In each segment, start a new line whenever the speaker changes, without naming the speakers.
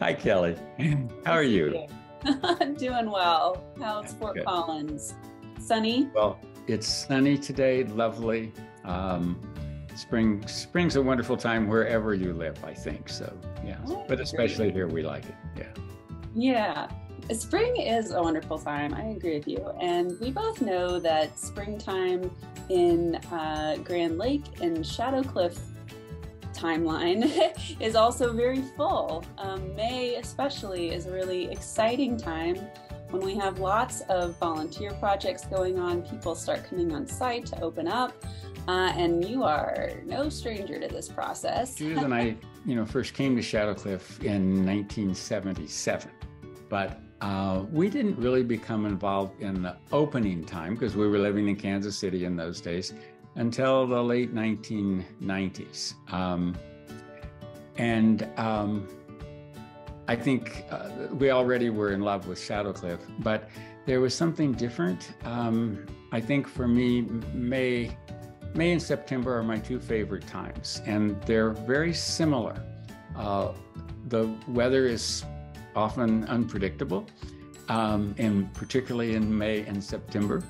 Hi, Kelly. How are you?
Doing well. How's Fort
Good.
Collins? Sunny?
Well, it's sunny today, lovely. Spring's a wonderful time wherever you live, I think. So, yeah,
Oh,
but
great.
especially here, we like it. Yeah.
Yeah. Spring is a wonderful time. I agree with you. And we both know that springtime in Grand Lake and Shadowcliff timeline is also very full. May especially is a really exciting time when we have lots of volunteer projects going on. People start coming on site to open up, and you are no stranger to this process.
Judith and I, first came to Shadowcliff in 1977, but we didn't really become involved in the opening time because we were living in Kansas City in those days until the late 1990s. I think we already were in love with Shadowcliff, but there was something different. I think for me, May and September are my two favorite times, and they're very similar. The weather is often unpredictable, and particularly in May and September.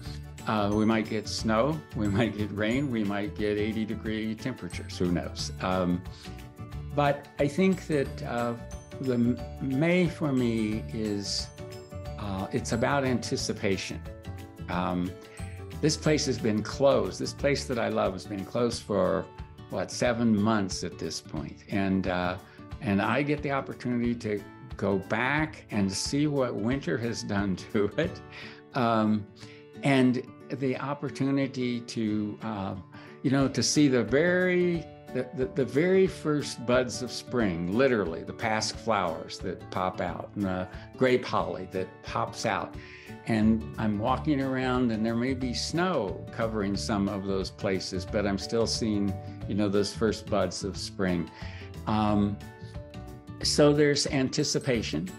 We might get snow, we might get rain, we might get 80-degree temperatures, who knows? But I think that the May for me is, it's about anticipation. This place has been closed. This place that I love has been closed for, 7 months at this point. And I get the opportunity to go back and see what winter has done to it. And the opportunity to, to see the very first buds of spring, literally the pasque flowers that pop out and the grape holly that pops out. And I'm walking around and there may be snow covering some of those places, but I'm still seeing, those first buds of spring. So there's anticipation.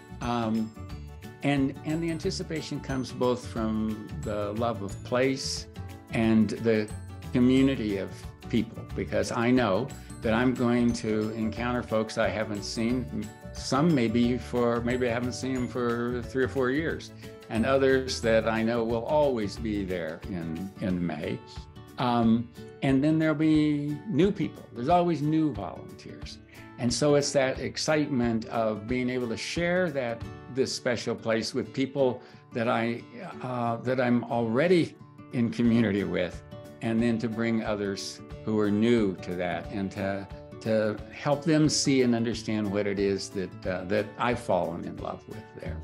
And the anticipation comes both from the love of place and the community of people, because I know that I'm going to encounter folks I haven't seen. Some maybe I haven't seen them for 3 or 4 years, and others that I know will always be there in May. And then there'll be new people. There's always new volunteers. And so it's that excitement of being able to share this special place with people that I'm already in community with, and then to bring others who are new to that and to help them see and understand what it is that I've fallen in love with there.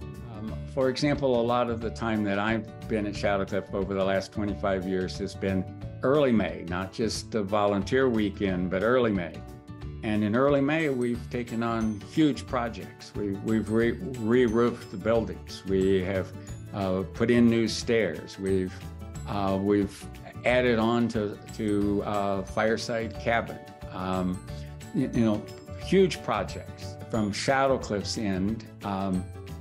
For example, a lot of the time that I've been at Shadowcliff over the last 25 years has been early May, not just a volunteer weekend, but early May. And in early May, we've taken on huge projects. We've re-roofed the buildings. We have put in new stairs. We've added on to Fireside Cabin. Huge projects. From Shadowcliff's end,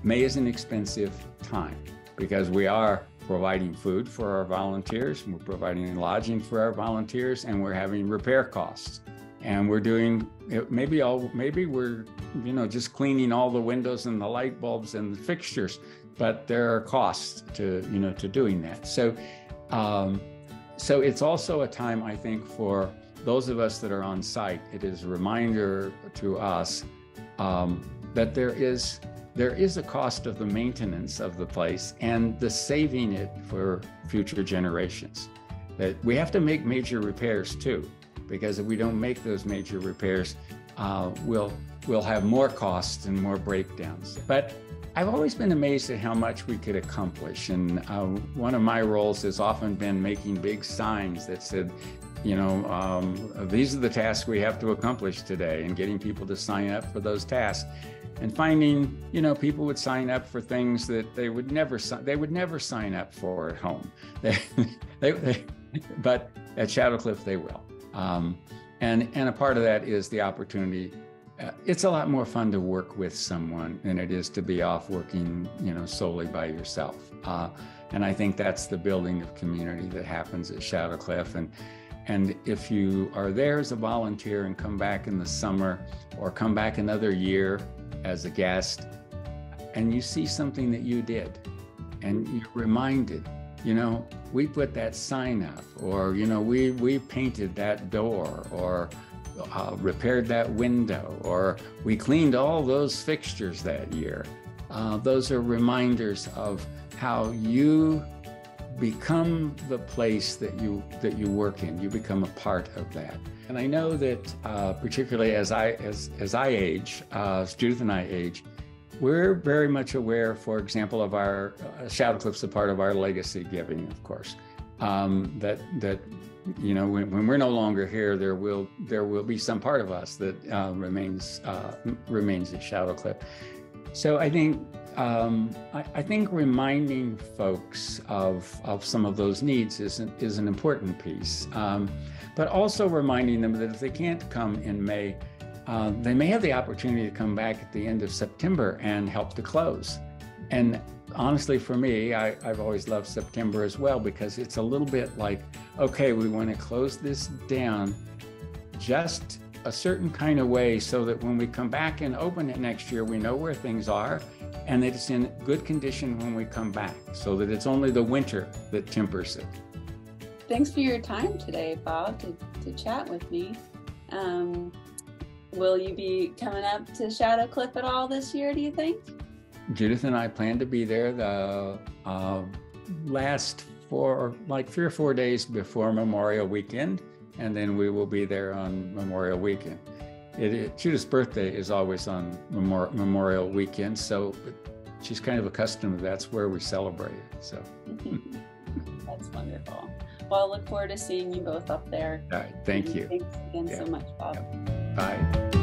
May is an expensive time because we are providing food for our volunteers, and we're providing lodging for our volunteers, and we're having repair costs. And we're doing, maybe we're, just cleaning all the windows and the light bulbs and the fixtures, but there are costs to doing that. So it's also a time, I think, for those of us that are on site. It is a reminder to us that there is a cost of the maintenance of the place and the saving it for future generations. That we have to make major repairs too, because if we don't make those major repairs, we'll have more costs and more breakdowns. But I've always been amazed at how much we could accomplish. And one of my roles has often been making big signs that said, these are the tasks we have to accomplish today, and getting people to sign up for those tasks. And finding, people would sign up for things that they would never sign up for at home. But at Shadowcliff, they will. And a part of that is the opportunity. It's a lot more fun to work with someone than it is to be off working, solely by yourself. And I think that's the building of community that happens at Shadowcliff. And if you are there as a volunteer and come back in the summer or come back another year, as a guest, and you see something that you did, and you're reminded, we put that sign up, or, we painted that door, or repaired that window, or we cleaned all those fixtures that year. Those are reminders of how you become the place that you work in. You become a part of that. And I know that particularly as I age, as Judith and I age, we're very much aware, for example, of our Shadowcliff's a part of our legacy giving, of course. That when we're no longer here, there will be some part of us that remains at Shadowcliff. So I think reminding folks of some of those needs is an important piece, but also reminding them that if they can't come in May, they may have the opportunity to come back at the end of September and help to close. And honestly, for me, I've always loved September as well, because it's a little bit like, okay, we want to close this down just a certain kind of way so that when we come back and open it next year, we know where things are and that it's in good condition when we come back, so that it's only the winter that tempers it.
Thanks for your time today, Bob, to chat with me. Will you be coming up to Shadowcliff at all this year, do you think?
Judith and I plan to be there the last for like 3 or 4 days before Memorial Weekend, and then we will be there on Memorial Weekend. Judith's birthday is always on Memorial Weekend, so she's kind of accustomed to that's where we celebrate it. So
that's wonderful. Well, I look forward to seeing you both up there.
All right, thank you.
Thanks again so much, Bob.
Bye.